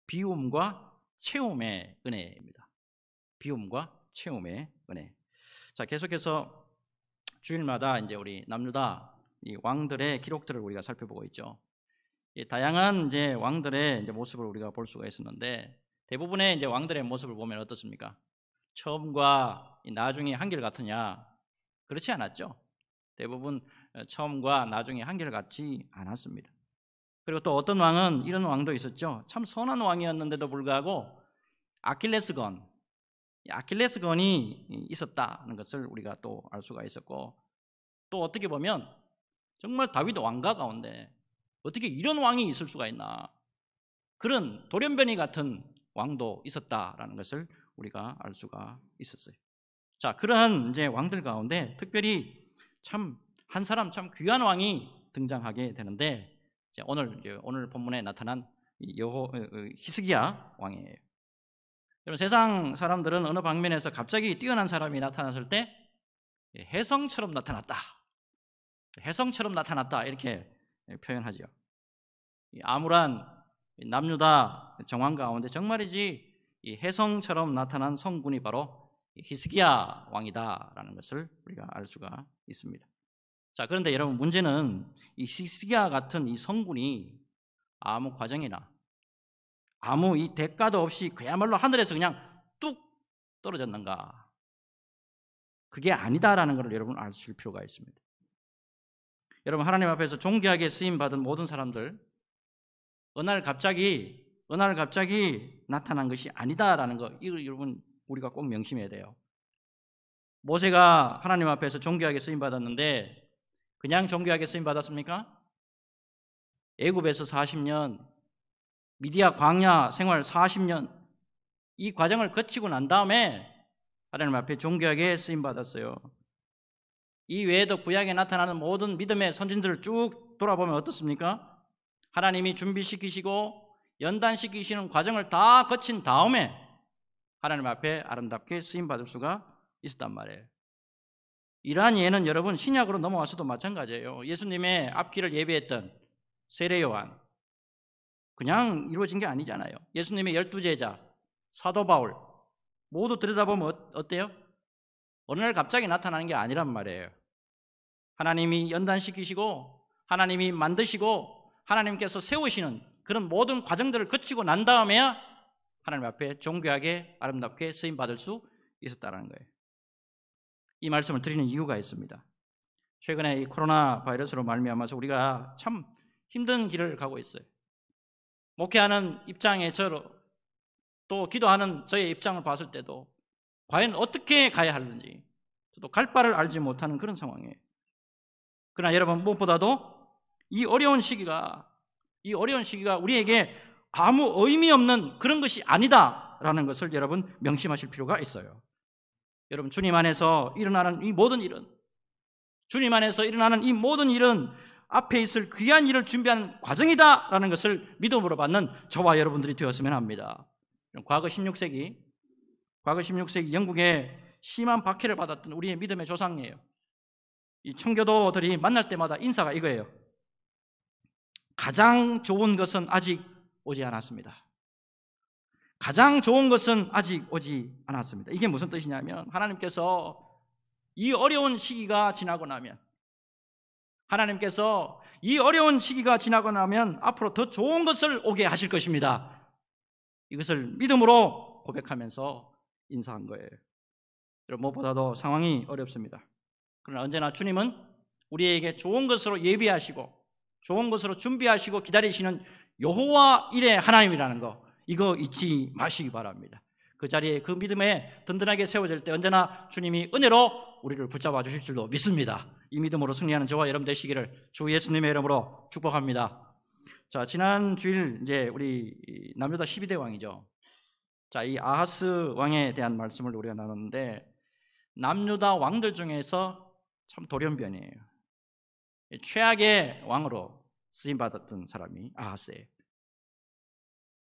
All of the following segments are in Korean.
비움과 채움의 은혜입니다. 비움과 채움의 은혜. 자, 계속해서 주일마다 이제 우리 남유다 이 왕들의 기록들을 우리가 살펴보고 있죠. 다양한 이제 왕들의 이제 모습을 우리가 볼 수가 있었는데, 대부분의 이제 왕들의 모습을 보면 어떻습니까? 처음과 나중에 한결같으냐? 그렇지 않았죠. 대부분 처음과 나중에 한결같지 않았습니다. 그리고 또 어떤 왕은 이런 왕도 있었죠. 참 선한 왕이었는데도 불구하고 아킬레스건이 있었다는 것을 우리가 또 알 수가 있었고, 또 어떻게 보면 정말 다윗 왕가 가운데 어떻게 이런 왕이 있을 수가 있나, 그런 돌연변이 같은 왕도 있었다라는 것을 우리가 알 수가 있었어요. 자, 그러한 이제 왕들 가운데 특별히 참 한 사람 참 귀한 왕이 등장하게 되는데, 오늘 본문에 나타난 히스기야 왕이에요. 여러분, 세상 사람들은 어느 방면에서 갑자기 뛰어난 사람이 나타났을 때 혜성처럼 나타났다, 혜성처럼 나타났다 이렇게 표현하죠. 암울한 남유다 정황 가운데 정말이지 이 혜성처럼 나타난 성군이 바로 히스기야 왕이다라는 것을 우리가 알 수가 있습니다. 자, 그런데 여러분, 문제는 이 히스기야 같은 이 성군이 아무 과정이나 아무 이 대가도 없이 그야말로 하늘에서 그냥 뚝 떨어졌는가? 그게 아니다라는 것을 여러분 아실 필요가 있습니다. 여러분, 하나님 앞에서 존귀하게 쓰임 받은 모든 사람들, 어느 날 갑자기 나타난 것이 아니다라는 거, 이걸 여러분 우리가 꼭 명심해야 돼요. 모세가 하나님 앞에서 존귀하게 쓰임 받았는데 그냥 존귀하게 쓰임 받았습니까? 애굽에서 40년, 미디야 광야 생활 40년, 이 과정을 거치고 난 다음에 하나님 앞에 존귀하게 쓰임 받았어요. 이 외에도 구약에 나타나는 모든 믿음의 선진들을 쭉 돌아보면 어떻습니까? 하나님이 준비시키시고 연단시키시는 과정을 다 거친 다음에 하나님 앞에 아름답게 쓰임 받을 수가 있었단 말이에요. 이러한 예는 여러분 신약으로 넘어와서도 마찬가지예요. 예수님의 앞길을 예비했던 세례 요한, 그냥 이루어진 게 아니잖아요. 예수님의 12제자 사도 바울 모두 들여다보면 어때요? 어느 날 갑자기 나타나는 게 아니란 말이에요. 하나님이 연단시키시고 하나님이 만드시고 하나님께서 세우시는 그런 모든 과정들을 거치고 난 다음에야 하나님 앞에 존귀하게 아름답게 쓰임받을 수 있었다는 거예요. 이 말씀을 드리는 이유가 있습니다. 최근에 이 코로나 바이러스로 말미암아서 우리가 참 힘든 길을 가고 있어요. 목회하는 입장에 또 기도하는 저의 입장을 봤을 때도 과연 어떻게 가야 하는지 저도 갈 바를 알지 못하는 그런 상황이에요. 그러나 여러분, 무엇보다도 이 어려운 시기가 우리에게 아무 의미 없는 그런 것이 아니다라는 것을 여러분 명심하실 필요가 있어요. 여러분, 주님 안에서 일어나는 이 모든 일은 앞에 있을 귀한 일을 준비하는 과정이다라는 것을 믿음으로 받는 저와 여러분들이 되었으면 합니다. 과거 16세기 영국에 심한 박해를 받았던 우리의 믿음의 조상이에요. 이 청교도들이 만날 때마다 인사가 이거예요. 가장 좋은 것은 아직 오지 않았습니다. 가장 좋은 것은 아직 오지 않았습니다. 이게 무슨 뜻이냐면, 하나님께서 이 어려운 시기가 지나고 나면 앞으로 더 좋은 것을 오게 하실 것입니다. 이것을 믿음으로 고백하면서 인사한 거예요. 여러분, 무엇보다도 상황이 어렵습니다. 그러나 언제나 주님은 우리에게 좋은 것으로 예비하시고 좋은 것으로 준비하시고 기다리시는 여호와 일의 하나님이라는 거, 이거 잊지 마시기 바랍니다. 그 자리에 그 믿음에 든든하게 세워질 때 언제나 주님이 은혜로 우리를 붙잡아 주실 줄로 믿습니다. 이 믿음으로 승리하는 저와 여러분 되시기를 주 예수님의 이름으로 축복합니다. 자, 지난 주일 이제 우리 남유다 12대 왕이죠. 자, 이 아하스 왕에 대한 말씀을 우리가 나눴는데, 남유다 왕들 중에서 참 돌연변이에요. 최악의 왕으로 쓰임받았던 사람이 아하스예요.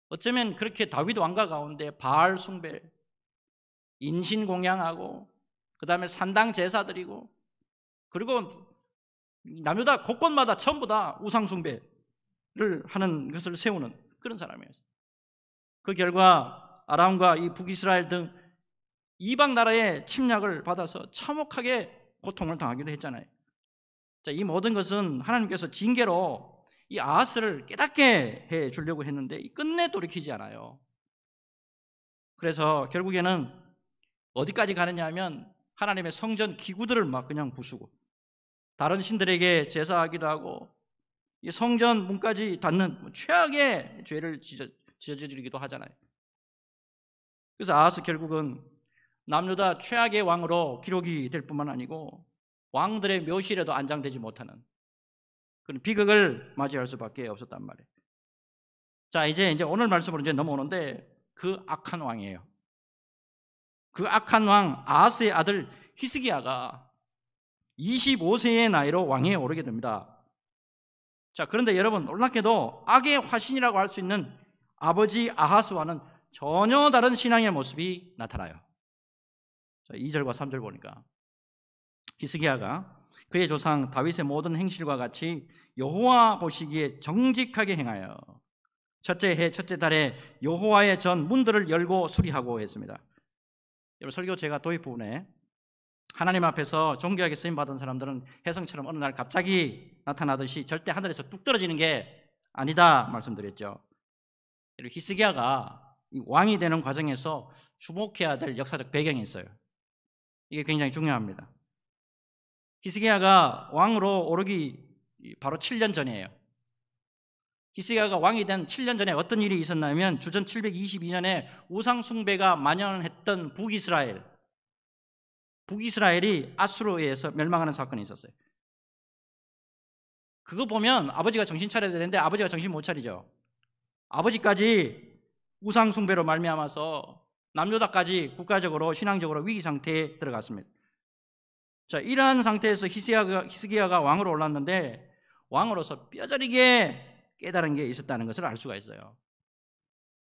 어쩌면 그렇게 다윗 왕가 가운데 바알 숭배, 인신공양하고 그 다음에 산당 제사 드리고, 그리고 남유다 곳곳마다 전부 다 우상 숭배를 하는 것을 세우는 그런 사람이었어요. 그 결과 아람과 이 북이스라엘 등 이방 나라의 침략을 받아서 참혹하게 고통을 당하기도 했잖아요. 자, 이 모든 것은 하나님께서 징계로 이 아하스를 깨닫게 해 주려고 했는데 끝내 돌이키지 않아요. 그래서 결국에는 어디까지 가느냐 하면 하나님의 성전 기구들을 막 그냥 부수고 다른 신들에게 제사하기도 하고 이 성전 문까지 닫는 최악의 죄를 저지르기도 하잖아요. 그래서 아하스 결국은 남유다 최악의 왕으로 기록이 될 뿐만 아니고 왕들의 묘실에도 안장되지 못하는 그런 비극을 맞이할 수밖에 없었단 말이에요. 자, 이제 오늘 말씀으로 이제 넘어오는데 그 악한 왕이에요. 그 악한 왕 아하스의 아들 히스기야가 25세의 나이로 왕위에 오르게 됩니다. 자, 그런데 여러분 놀랍게도 악의 화신이라고 할 수 있는 아버지 아하스와는 전혀 다른 신앙의 모습이 나타나요. 자, 2절과 3절 보니까 히스기야가 그의 조상 다윗의 모든 행실과 같이 여호와 보시기에 정직하게 행하여 첫째 해 첫째 달에 여호와의 전 문들을 열고 수리하고 했습니다. 여러분 설교 제가 도입 부분에 하나님 앞에서 존귀하게 쓰임받은 사람들은 혜성처럼 어느 날 갑자기 나타나듯이 절대 하늘에서 뚝 떨어지는 게 아니다 말씀드렸죠. 히스기야가 왕이 되는 과정에서 주목해야 될 역사적 배경이 있어요. 이게 굉장히 중요합니다. 히스기야가 왕으로 오르기 바로 7년 전이에요. 히스기야가 왕이 된 7년 전에 어떤 일이 있었냐면 주전 722년에 우상 숭배가 만연했던 북이스라엘이 아수르에 의해서 멸망하는 사건이 있었어요. 그거 보면 아버지가 정신 차려야 되는데 아버지가 정신 못 차리죠. 아버지까지 우상 숭배로 말미암아서 남유다까지 국가적으로 신앙적으로 위기 상태에 들어갔습니다. 자, 이러한 상태에서 히스기야가 왕으로 올랐는데 왕으로서 뼈저리게 깨달은 게 있었다는 것을 알 수가 있어요.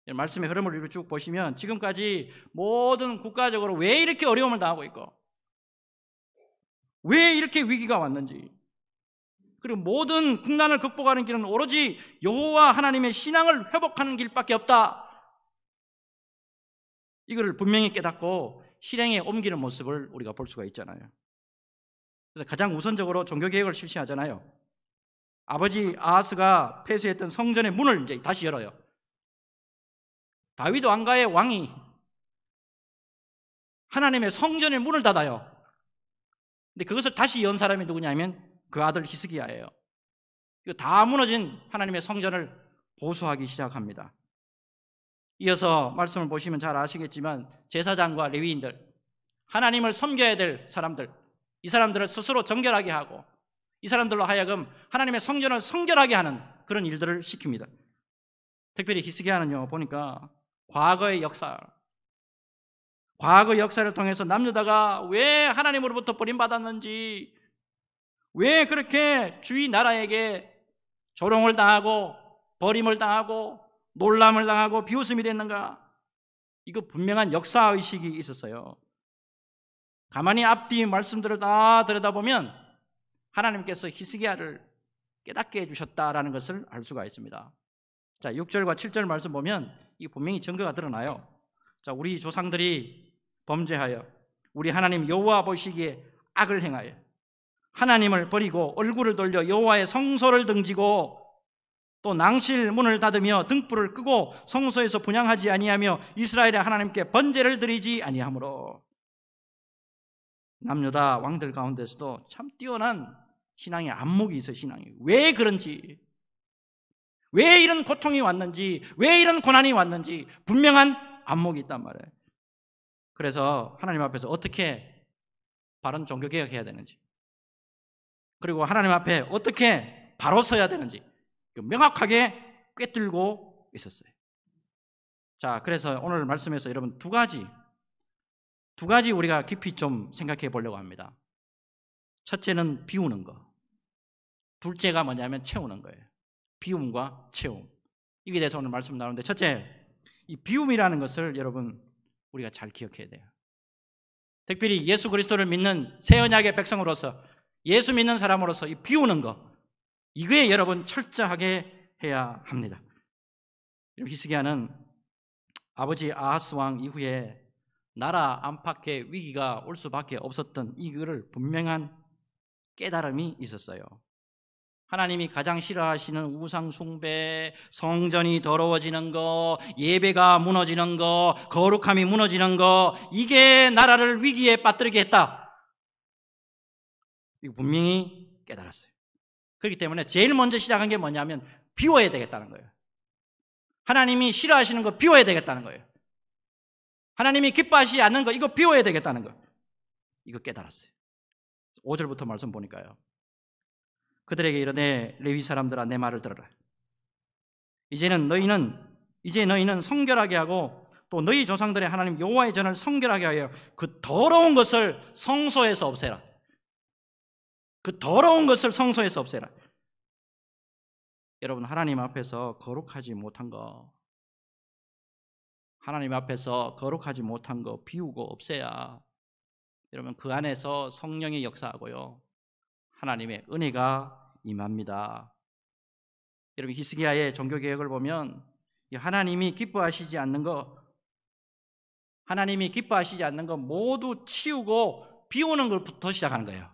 말씀의 흐름을 쭉 보시면 지금까지 모든 국가적으로 왜 이렇게 어려움을 당하고 있고 왜 이렇게 위기가 왔는지 그리고 모든 국난을 극복하는 길은 오로지 여호와 하나님의 신앙을 회복하는 길밖에 없다. 이걸 분명히 깨닫고 실행에 옮기는 모습을 우리가 볼 수가 있잖아요. 그래서 가장 우선적으로 종교개혁을 실시하잖아요. 아버지 아하스가 폐쇄했던 성전의 문을 이제 다시 열어요. 다윗 왕가의 왕이 하나님의 성전의 문을 닫아요. 근데 그것을 다시 연 사람이 누구냐면 그 아들 히스기야예요. 다 무너진 하나님의 성전을 보수하기 시작합니다. 이어서 말씀을 보시면 잘 아시겠지만 제사장과 레위인들, 하나님을 섬겨야 될 사람들, 이 사람들을 스스로 정결하게 하고 이 사람들로 하여금 하나님의 성전을 성결하게 하는 그런 일들을 시킵니다. 특별히 히스기야는요 보니까 과거 역사를 통해서 남유다가 왜 하나님으로부터 버림받았는지, 왜 그렇게 주위 나라에게 조롱을 당하고 버림을 당하고 놀람을 당하고 비웃음이 됐는가, 이거 분명한 역사의식이 있었어요. 가만히 앞뒤 말씀들을 다 들여다보면 하나님께서 히스기야를 깨닫게 해주셨다라는 것을 알 수가 있습니다. 자, 6절과 7절 말씀 보면 이 분명히 증거가 드러나요. 자, 우리 조상들이 범죄하여 우리 하나님 여호와 보시기에 악을 행하여 하나님을 버리고 얼굴을 돌려 여호와의 성소를 등지고 또 낭실 문을 닫으며 등불을 끄고 성소에서 분향하지 아니하며 이스라엘의 하나님께 번제를 드리지 아니하므로. 남유다 왕들 가운데서도 참 뛰어난 신앙의 안목이 있어요. 신앙이 왜 그런지, 왜 이런 고통이 왔는지, 왜 이런 고난이 왔는지 분명한 안목이 있단 말이에요. 그래서 하나님 앞에서 어떻게 바른 종교개혁해야 되는지, 그리고 하나님 앞에 어떻게 바로 서야 되는지 명확하게 꿰뚫고 있었어요. 자, 그래서 오늘 말씀에서 여러분 두 가지 우리가 깊이 좀 생각해 보려고 합니다. 첫째는 비우는 거, 둘째가 뭐냐면 채우는 거예요. 비움과 채움. 이게 대해서 오늘 말씀 나오는데, 첫째, 이 비움이라는 것을 여러분 우리가 잘 기억해야 돼요. 특별히 예수 그리스도를 믿는 새 언약의 백성으로서, 예수 믿는 사람으로서 이 비우는 거, 이거에 여러분 철저하게 해야 합니다. 히스기야는 아버지 아하스 왕 이후에 나라 안팎의 위기가 올 수밖에 없었던 이거를 분명한 깨달음이 있었어요. 하나님이 가장 싫어하시는 우상 숭배, 성전이 더러워지는 거, 예배가 무너지는 거, 거룩함이 무너지는 거, 이게 나라를 위기에 빠뜨리게 했다. 이거 분명히 깨달았어요. 그렇기 때문에 제일 먼저 시작한 게 뭐냐면 비워야 되겠다는 거예요. 하나님이 싫어하시는 거 비워야 되겠다는 거예요. 하나님이 기뻐하시지 않는 거 이거 비워야 되겠다는 거. 이거 깨달았어요. 5절부터 말씀 보니까요. 그들에게 이르되 레위 사람들아 내 말을 들어라. 이제 너희는 성결하게 하고 또 너희 조상들의 하나님 여호와의 전을 성결하게 하여 그 더러운 것을 성소에서 없애라. 그 더러운 것을 성소에서 없애라. 여러분, 하나님 앞에서 거룩하지 못한 거, 하나님 앞에서 거룩하지 못한 거 비우고 없애야 여러분 그 안에서 성령의 역사하고요 하나님의 은혜가 임합니다. 여러분 히스기야의 종교개혁을 보면 하나님이 기뻐하시지 않는 거 모두 치우고 비우는 것부터 시작하는 거예요.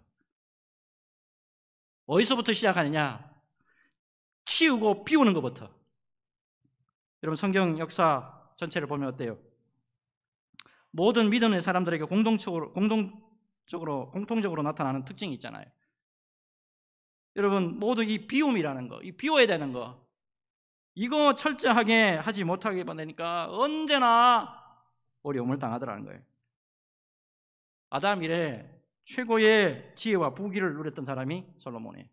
어디서부터 시작하느냐? 치우고 비우는 것부터. 여러분 성경 역사 전체를 보면 어때요? 모든 믿음의 사람들에게 공통적으로 나타나는 특징이 있잖아요. 여러분 모두 이 비움이라는 거, 이 비워야 되는 거, 이거 철저하게 하지 못하게 되니까 언제나 어려움을 당하더라는 거예요. 아담 이래 최고의 지혜와 부귀를 누렸던 사람이 솔로몬이에요.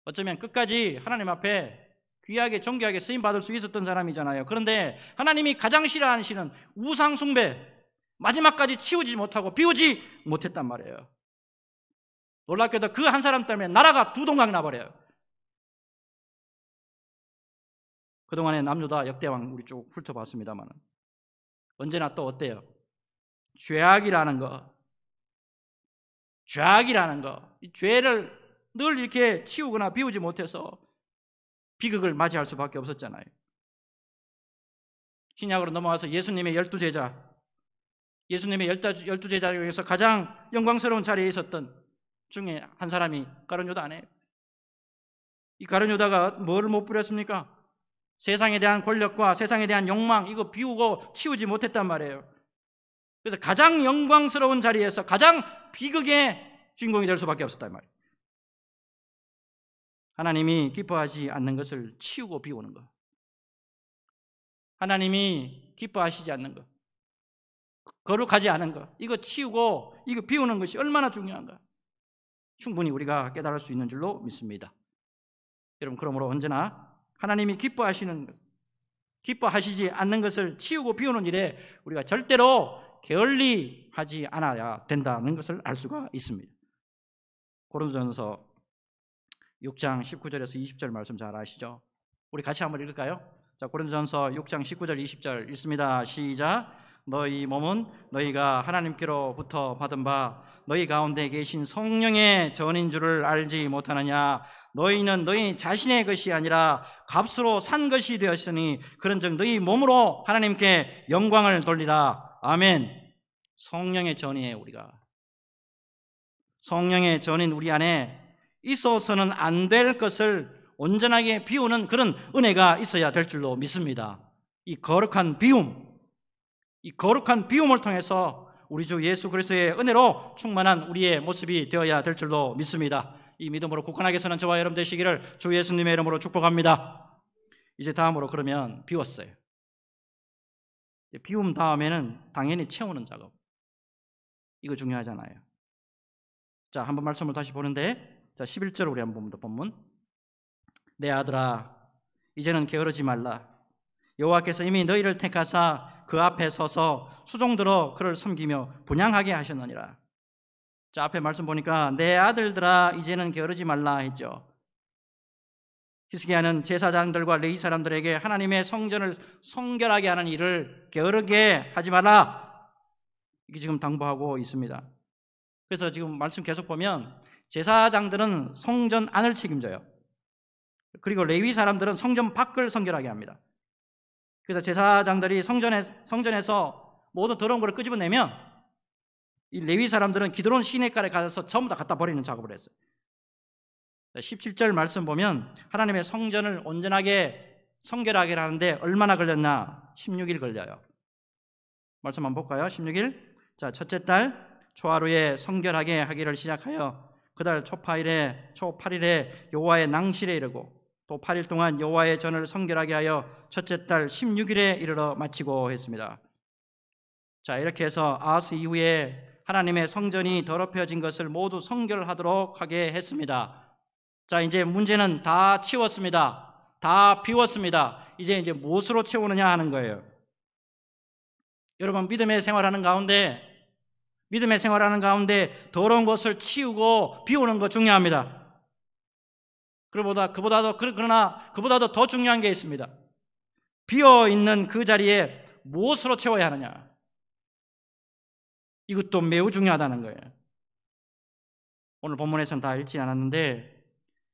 어쩌면 끝까지 하나님 앞에 귀하게 존귀하게 쓰임받을 수 있었던 사람이잖아요. 그런데 하나님이 가장 싫어하시는 우상 숭배 마지막까지 치우지 못하고 비우지 못했단 말이에요. 놀랍게도 그 한 사람 때문에 나라가 두 동강 나버려요. 그동안에 남유다 역대왕 우리 쭉 훑어봤습니다만 언제나 또 어때요? 죄악이라는 거, 이 죄를 늘 이렇게 치우거나 비우지 못해서 비극을 맞이할 수밖에 없었잖아요. 신약으로 넘어와서 예수님의 12제자, 예수님의 12제자 중에서 가장 영광스러운 자리에 있었던 중에 한 사람이 가룟 유다 아니에요. 이 가룟 유다가 뭐를 못 부렸습니까? 세상에 대한 권력과 세상에 대한 욕망 이거 비우고 치우지 못했단 말이에요. 그래서 가장 영광스러운 자리에서 가장 비극의 주인공이 될 수밖에 없었단 말이에요. 하나님이 기뻐하지 않는 것을 치우고 비우는 것, 하나님이 기뻐하시지 않는 것, 거룩하지 않은 것, 이거 치우고 이거 비우는 것이 얼마나 중요한가 충분히 우리가 깨달을 수 있는 줄로 믿습니다. 여러분 그러므로 언제나 하나님이 기뻐하시지 않는 것을 치우고 비우는 일에 우리가 절대로 게을리하지 않아야 된다는 것을 알 수가 있습니다. 고린도전서 6장 19절에서 20절 말씀 잘 아시죠? 우리 같이 한번 읽을까요? 자, 고린도전서 6장 19절 20절 읽습니다. 시작. 너희 몸은 너희가 하나님께로부터 받은 바 너희 가운데 계신 성령의 전인 줄을 알지 못하느냐? 너희는 너희 자신의 것이 아니라 값으로 산 것이 되었으니 그런즉 너희 몸으로 하나님께 영광을 돌리라. 아멘. 성령의 전이에요. 우리가 성령의 전인 우리 안에 있어서는 안 될 것을 온전하게 비우는 그런 은혜가 있어야 될 줄로 믿습니다. 이 거룩한 비움을 통해서 우리 주 예수 그리스도의 은혜로 충만한 우리의 모습이 되어야 될 줄로 믿습니다. 이 믿음으로 굳건하게 서는 저와 여러분 되시기를 주 예수님의 이름으로 축복합니다. 이제 다음으로 그러면 비웠어요. 비움 다음에는 당연히 채우는 작업. 이거 중요하잖아요. 자, 한번 말씀을 다시 보는데 자, 11절 우리 한번 봅니다. 본문. 내 아들아 이제는 게으르지 말라. 여호와께서 이미 너희를 택하사 그 앞에 서서 수종들어 그를 섬기며 분향하게 하셨느니라. 자, 앞에 말씀 보니까 내 아들들아 이제는 게으르지 말라 했죠. 히스기야는 제사장들과 레위 사람들에게 하나님의 성전을 성결하게 하는 일을 게으르게 하지 말라 이게 지금 당부하고 있습니다. 그래서 지금 말씀 계속 보면 제사장들은 성전 안을 책임져요. 그리고 레위 사람들은 성전 밖을 성결하게 합니다. 그래서 제사장들이 성전에서 모든 더러운 것을 끄집어내면 이 레위 사람들은 기드론 시내가에 가서 전부 다 갖다 버리는 작업을 했어요. 17절 말씀 보면 하나님의 성전을 온전하게 성결하게 하는데 얼마나 걸렸나? 16일 걸려요. 말씀 한번 볼까요? 16일. 자, 첫째 달 초하루에 성결하게 하기를 시작하여 그달 초 8일에 여호와의 낭실에 이르고 또 8일 동안 여호와의 전을 성결하게 하여 첫째 달 16일에 이르러 마치고 했습니다. 자, 이렇게 해서 아하스 이후에 하나님의 성전이 더럽혀진 것을 모두 성결하도록 하게 했습니다. 자, 이제 문제는 다 치웠습니다. 다 비웠습니다. 이제 무엇으로 채우느냐 하는 거예요. 여러분, 믿음의 생활하는 가운데 더러운 것을 치우고 비우는 거 중요합니다. 그러나 그보다도 더 중요한 게 있습니다. 비어 있는 그 자리에 무엇으로 채워야 하느냐. 이것도 매우 중요하다는 거예요. 오늘 본문에서는 다 읽지 않았는데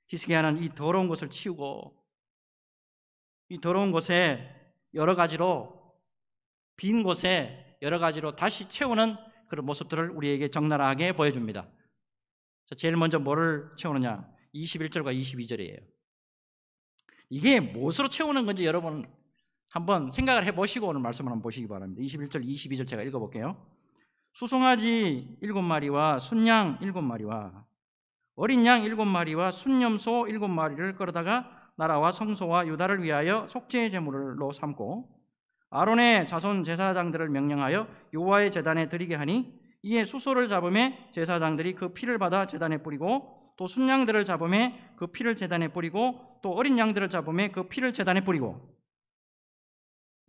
히스기야는 이 더러운 것을 치우고 이 더러운 곳에 여러 가지로 빈 곳에 여러 가지로 다시 채우는 그런 모습들을 우리에게 적나라하게 보여줍니다. 제일 먼저 뭐를 채우느냐? 21절과 22절이에요. 이게 무엇으로 채우는 건지 여러분 한번 생각을 해보시고 오늘 말씀을 한번 보시기 바랍니다. 21절, 22절 제가 읽어볼게요. 수송아지 7마리와 순양 7마리와 어린 양 7마리와 순염소 7마리를 끌어다가 나라와 성소와 유다를 위하여 속죄의 제물로 삼고 아론의 자손 제사장들을 명령하여 여호와의 제단에 드리게 하니 이에 수소를 잡음에 제사장들이 그 피를 받아 제단에 뿌리고 또 순양들을 잡음에 그 피를 제단에 뿌리고 또 어린 양들을 잡음에 그 피를 제단에 뿌리고.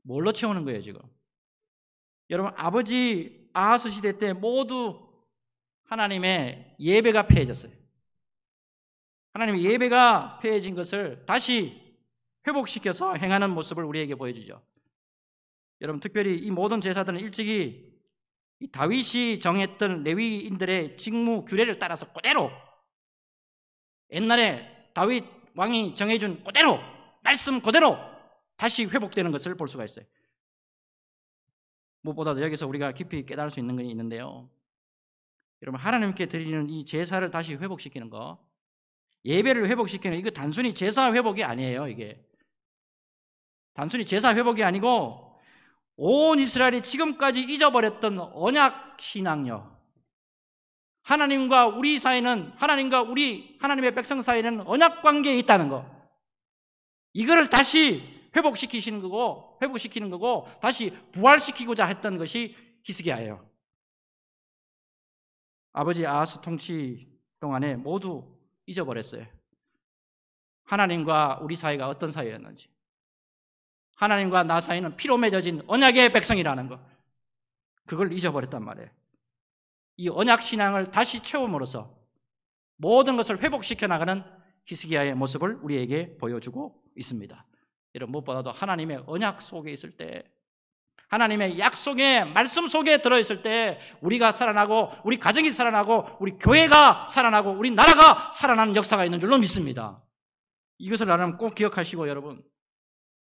뭘로 채우는 거예요 지금? 여러분, 아버지 아하스 시대 때 모두 하나님의 예배가 폐해졌어요. 하나님의 예배가 폐해진 것을 다시 회복시켜서 행하는 모습을 우리에게 보여주죠. 여러분, 특별히 이 모든 제사들은 일찍이 이 다윗이 정했던 레위인들의 직무 규례를 따라서 그대로 옛날에 다윗 왕이 정해준 그대로 말씀 그대로 다시 회복되는 것을 볼 수가 있어요. 무엇보다도 여기서 우리가 깊이 깨달을 수 있는 것이 있는데요. 여러분, 하나님께 드리는 이 제사를 다시 회복시키는 거, 예배를 회복시키는 이거 단순히 제사 회복이 아니에요. 이게 단순히 제사 회복이 아니고 온 이스라엘이 지금까지 잊어버렸던 언약 신앙요. 하나님과 우리 사이는 하나님의 백성 사이는 언약 관계에 있다는 거. 이거를 다시 회복시키는 거고 다시 부활시키고자 했던 것이 히스기야예요. 아버지 아하스 통치 동안에 모두 잊어버렸어요. 하나님과 우리 사이가 어떤 사이였는지, 하나님과 나 사이는 피로 맺어진 언약의 백성이라는 것, 그걸 잊어버렸단 말이에요. 이 언약 신앙을 다시 채움으로써 모든 것을 회복시켜 나가는 히스기야의 모습을 우리에게 보여주고 있습니다. 여러분, 무엇보다도 하나님의 언약 속에 있을 때, 하나님의 약속의 말씀 속에 들어있을 때 우리가 살아나고 우리 가정이 살아나고 우리 교회가 살아나고 우리 나라가 살아나는 역사가 있는 줄로 믿습니다. 이것을 여러분 꼭 기억하시고, 여러분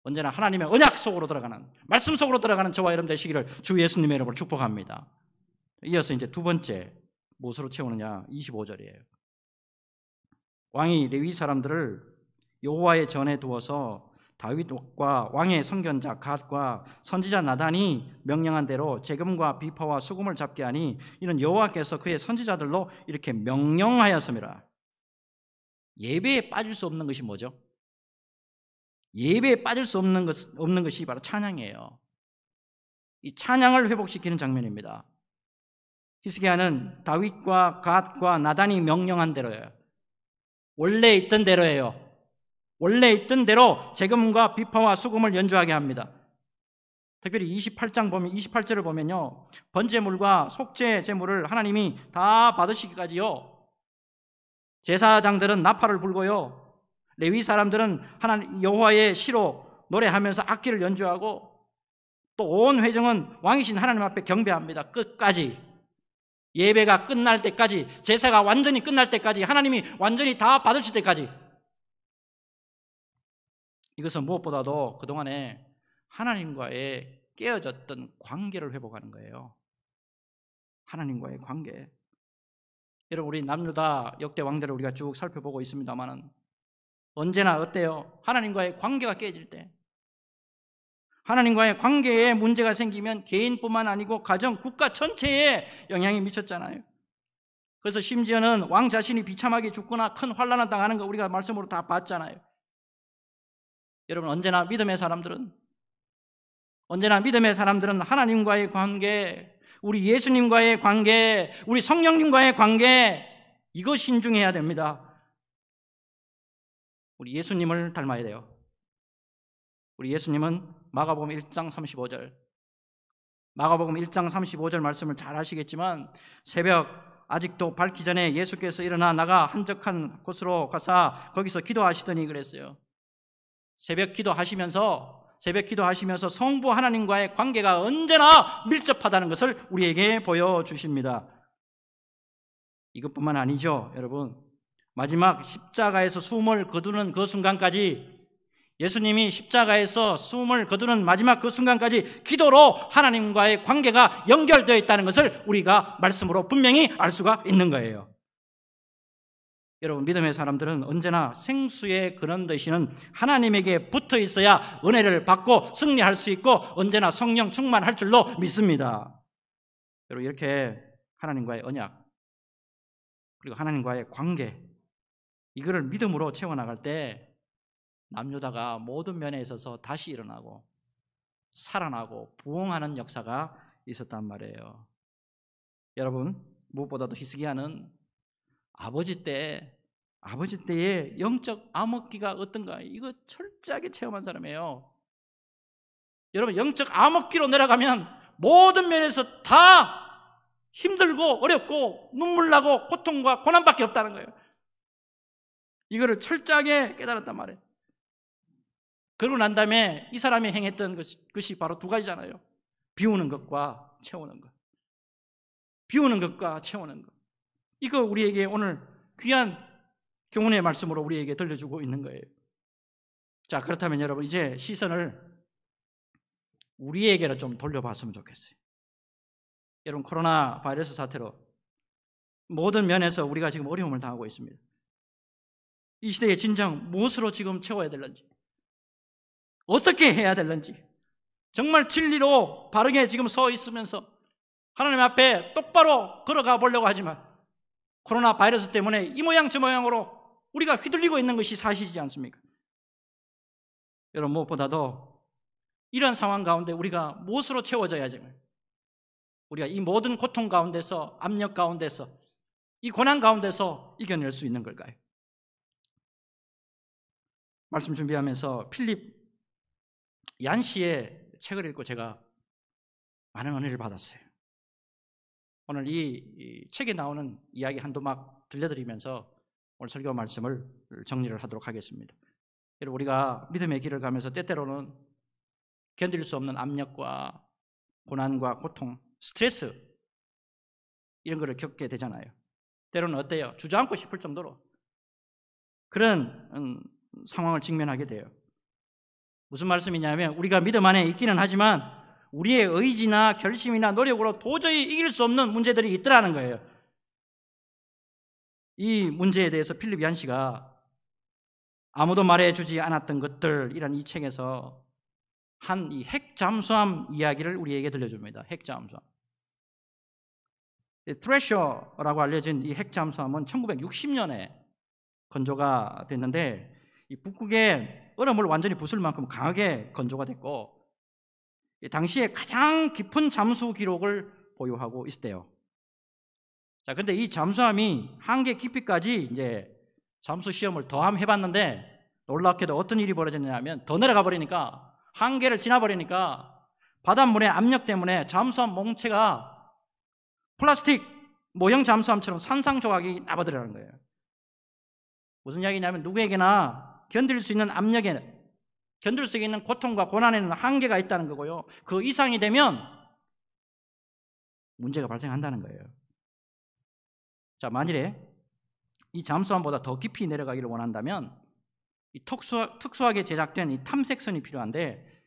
언제나 하나님의 언약 속으로 들어가는, 말씀 속으로 들어가는 저와 여러분 되시기를 주 예수님의 이름으로 축복합니다. 이어서 이제 두 번째, 무엇으로 채우느냐? 25절이에요. 왕이 레위 사람들을 여호와의 전에 두어서 다윗과 왕의 선견자 갓과 선지자 나단이 명령한 대로 재금과 비파와 수금을 잡게 하니 이는 여호와께서 그의 선지자들로 이렇게 명령하였습니다. 예배에 빠질 수 없는 것이 뭐죠? 예배에 빠질 수 없는 것이 바로 찬양이에요. 이 찬양을 회복시키는 장면입니다. 히스기야는 다윗과 갓과 나단이 명령한 대로예요. 원래 있던 대로예요. 원래 있던 대로 재금과 비파와 수금을 연주하게 합니다. 특별히 28절을 보면요, 번제물과 속죄 제물을 하나님이 다 받으시기까지요, 제사장들은 나팔을 불고요, 레위 사람들은 하나님 여호와의 시로 노래하면서 악기를 연주하고 또 온 회중은 왕이신 하나님 앞에 경배합니다. 끝까지. 예배가 끝날 때까지, 제사가 완전히 끝날 때까지, 하나님이 완전히 다 받으실 때까지. 이것은 무엇보다도 그동안에 하나님과의 깨어졌던 관계를 회복하는 거예요. 하나님과의 관계. 여러분, 우리 남유다 역대 왕들을 우리가 쭉 살펴보고 있습니다만은 언제나 어때요? 하나님과의 관계가 깨질 때, 하나님과의 관계에 문제가 생기면 개인뿐만 아니고 가정, 국가 전체에 영향이 미쳤잖아요. 그래서 심지어는 왕 자신이 비참하게 죽거나 큰 환난을 당하는 거 우리가 말씀으로 다 봤잖아요. 여러분, 언제나 믿음의 사람들은 하나님과의 관계, 우리 예수님과의 관계, 우리 성령님과의 관계, 이거 신중해야 됩니다. 우리 예수님을 닮아야 돼요. 우리 예수님은 마가복음 1장 35절, 마가복음 1장 35절 말씀을 잘 아시겠지만, 새벽 아직도 밝기 전에 예수께서 일어나 나가 한적한 곳으로 가사 거기서 기도하시더니 그랬어요. 새벽 기도하시면서 성부 하나님과의 관계가 언제나 밀접하다는 것을 우리에게 보여주십니다. 이것뿐만 아니죠, 여러분. 마지막 십자가에서 숨을 거두는 그 순간까지, 예수님이 십자가에서 숨을 거두는 마지막 그 순간까지 기도로 하나님과의 관계가 연결되어 있다는 것을 우리가 말씀으로 분명히 알 수가 있는 거예요. 여러분, 믿음의 사람들은 언제나 생수에 거느드시는 하나님에게 붙어 있어야 은혜를 받고 승리할 수 있고 언제나 성령 충만할 줄로 믿습니다. 여러분, 이렇게 하나님과의 언약, 그리고 하나님과의 관계, 이거를 믿음으로 채워나갈 때 남유다가 모든 면에 있어서 다시 일어나고 살아나고 부흥하는 역사가 있었단 말이에요. 여러분, 무엇보다도 히스기야는 아버지 때의 영적 암흑기가 어떤가, 이거 철저하게 체험한 사람이에요. 여러분, 영적 암흑기로 내려가면 모든 면에서 다 힘들고 어렵고 눈물 나고 고통과 고난밖에 없다는 거예요. 이거를 철저하게 깨달았단 말이에요. 그러고 난 다음에 이 사람이 행했던 것이 바로 두 가지잖아요. 비우는 것과 채우는 것. 비우는 것과 채우는 것. 이거 우리에게 오늘 귀한 교훈의 말씀으로 우리에게 들려주고 있는 거예요. 자, 그렇다면 여러분, 이제 시선을 우리에게로 좀 돌려봤으면 좋겠어요. 여러분, 코로나 바이러스 사태로 모든 면에서 우리가 지금 어려움을 당하고 있습니다. 이 시대의 진정, 무엇으로 지금 채워야 될는지, 어떻게 해야 될는지, 정말 진리로 바르게 지금 서 있으면서 하나님 앞에 똑바로 걸어가 보려고 하지만 코로나 바이러스 때문에 이 모양 저 모양으로 우리가 휘둘리고 있는 것이 사실이지 않습니까? 여러분, 무엇보다도 이런 상황 가운데 우리가 무엇으로 채워져야 하죠? 우리가 이 모든 고통 가운데서, 압력 가운데서, 이 고난 가운데서 이겨낼 수 있는 걸까요? 말씀 준비하면서 필립 얀시의 책을 읽고 제가 많은 은혜를 받았어요. 오늘 이 책에 나오는 이야기 한두 막 들려드리면서 오늘 설교 말씀을 정리를 하도록 하겠습니다. 여러분, 우리가 믿음의 길을 가면서 때때로는 견딜 수 없는 압력과 고난과 고통, 스트레스, 이런 거를 겪게 되잖아요. 때로는 어때요? 주저앉고 싶을 정도로 그런 상황을 직면하게 돼요. 무슨 말씀이냐면, 우리가 믿음 안에 있기는 하지만 우리의 의지나 결심이나 노력으로 도저히 이길 수 없는 문제들이 있더라는 거예요. 이 문제에 대해서 필립 얀시가 아무도 말해주지 않았던 것들이란 이 책에서 한 이 핵잠수함 이야기를 우리에게 들려줍니다. 핵잠수함. 트레셔라고 알려진 이 핵잠수함은 1960년에 건조가 됐는데, 이 북극의 얼음을 완전히 부술 만큼 강하게 건조가 됐고, 당시에 가장 깊은 잠수 기록을 보유하고 있었대요. 자, 근데 이 잠수함이 한계 깊이까지 이제 잠수 시험을 더 한번 해봤는데, 놀랍게도 어떤 일이 벌어졌냐면, 더 내려가 버리니까, 한계를 지나버리니까 바닷물의 압력 때문에 잠수함 몸체가 플라스틱 모형 잠수함처럼 산산조각이 나버리라는 거예요. 무슨 이야기냐면, 누구에게나 견딜 수 있는 압력에, 견딜 수 있는 고통과 고난에는 한계가 있다는 거고요. 그 이상이 되면 문제가 발생한다는 거예요. 자, 만일에 이 잠수함보다 더 깊이 내려가기를 원한다면 이 특수하게 제작된 이 탐색선이 필요한데,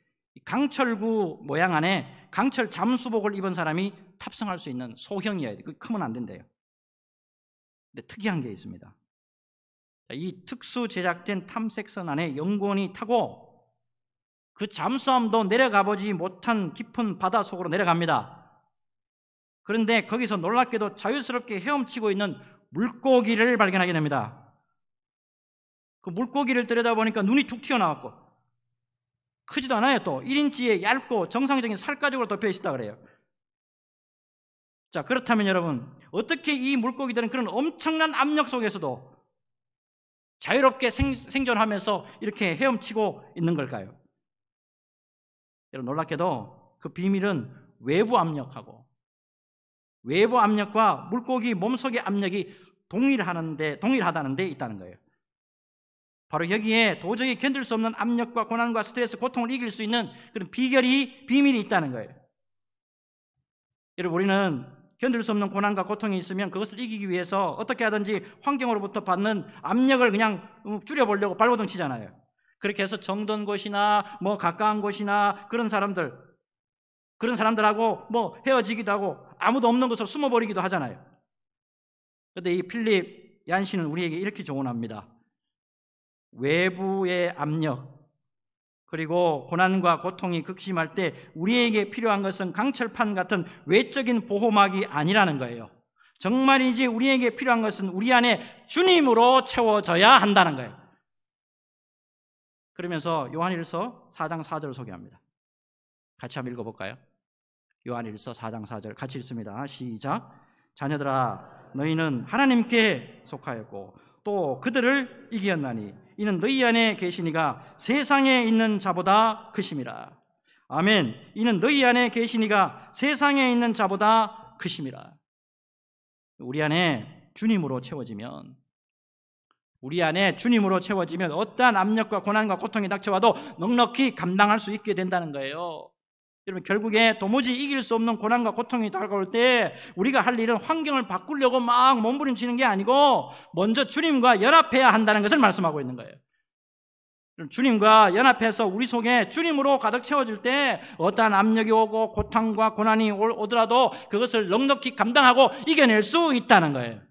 강철구 모양 안에 강철 잠수복을 입은 사람이 탑승할 수 있는 소형이어야 돼. 크면 안 된대요. 근데 특이한 게 있습니다. 이 특수 제작된 탐색선 안에 연구원이 타고 그 잠수함도 내려가보지 못한 깊은 바다 속으로 내려갑니다. 그런데 거기서 놀랍게도 자유스럽게 헤엄치고 있는 물고기를 발견하게 됩니다. 그 물고기를 들여다보니까 눈이 툭 튀어나왔고 크지도 않아요. 또 1인치에 얇고 정상적인 살가죽으로 덮여 있었다 그래요. 자, 그렇다면 여러분, 어떻게 이 물고기들은 그런 엄청난 압력 속에서도 자유롭게 생존하면서 이렇게 헤엄치고 있는 걸까요? 여러분, 놀랍게도 그 비밀은 외부 압력하고 외부 압력과 물고기 몸속의 압력이 동일하다는 데 있다는 거예요. 바로 여기에 도저히 견딜 수 없는 압력과 고난과 스트레스, 고통을 이길 수 있는 그런 비밀이 있다는 거예요. 여러분, 우리는 견딜 수 없는 고난과 고통이 있으면 그것을 이기기 위해서 어떻게 하든지 환경으로부터 받는 압력을 그냥 줄여보려고 발버둥 치잖아요. 그렇게 해서 정든 곳이나 가까운 곳이나 그런 사람들하고 헤어지기도 하고 아무도 없는 곳으로 숨어버리기도 하잖아요. 그런데 이 필립 얀시는 우리에게 이렇게 조언합니다. 외부의 압력 그리고 고난과 고통이 극심할 때 우리에게 필요한 것은 강철판 같은 외적인 보호막이 아니라는 거예요. 정말이지 우리에게 필요한 것은 우리 안에 주님으로 채워져야 한다는 거예요. 그러면서 요한일서 4장 4절을 소개합니다. 같이 한번 읽어볼까요? 요한일서 4장 4절 같이 읽습니다. 시작. 자녀들아, 너희는 하나님께 속하였고 또 그들을 이기었나니 이는 너희 안에 계시니가 세상에 있는 자보다 크심이라. 아멘. 이는 너희 안에 계시니가 세상에 있는 자보다 크심이라. 우리 안에 주님으로 채워지면 어떠한 압력과 고난과 고통이 닥쳐와도 넉넉히 감당할 수 있게 된다는 거예요. 여러분, 결국에 도무지 이길 수 없는 고난과 고통이 다가올 때 우리가 할 일은 환경을 바꾸려고 막 몸부림치는 게 아니고 먼저 주님과 연합해야 한다는 것을 말씀하고 있는 거예요. 주님과 연합해서 우리 속에 주님으로 가득 채워질 때 어떠한 압력이 오고 고통과 고난이 오더라도 그것을 넉넉히 감당하고 이겨낼 수 있다는 거예요.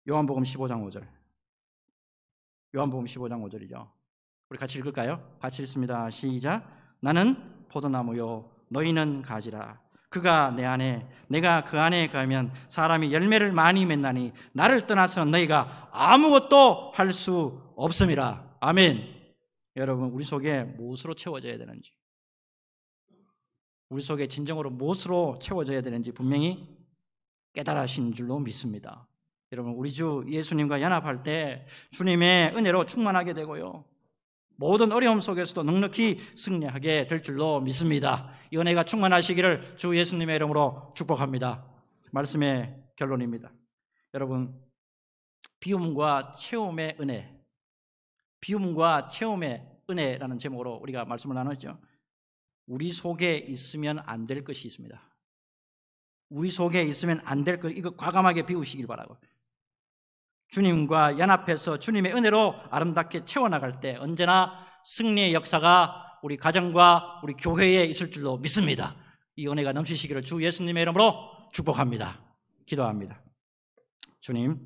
요한복음 15장 5절. 요한복음 15장 5절이죠. 우리 같이 읽을까요? 같이 읽습니다. 시작. 나는 포도나무요 너희는 가지라. 그가 내 안에 내가 그 안에 가면 사람이 열매를 많이 맺나니 나를 떠나서는 너희가 아무것도 할 수 없음이라. 아멘. 여러분, 우리 속에 무엇으로 채워져야 되는지, 우리 속에 진정으로 무엇으로 채워져야 되는지 분명히 깨달으신 줄로 믿습니다. 여러분, 우리 주 예수님과 연합할 때 주님의 은혜로 충만하게 되고요, 모든 어려움 속에서도 넉넉히 승리하게 될 줄로 믿습니다. 이 은혜가 충만하시기를 주 예수님의 이름으로 축복합니다. 말씀의 결론입니다. 여러분, 비움과 체험의 은혜라는 제목으로 우리가 말씀을 나눴죠. 우리 속에 있으면 안 될 것이 있습니다. 우리 속에 있으면 안 될 것, 이거 과감하게 비우시길 바라고. 주님과 연합해서 주님의 은혜로 아름답게 채워나갈 때 언제나 승리의 역사가 우리 가정과 우리 교회에 있을 줄로 믿습니다. 이 은혜가 넘치시기를 주 예수님의 이름으로 축복합니다. 기도합니다. 주님,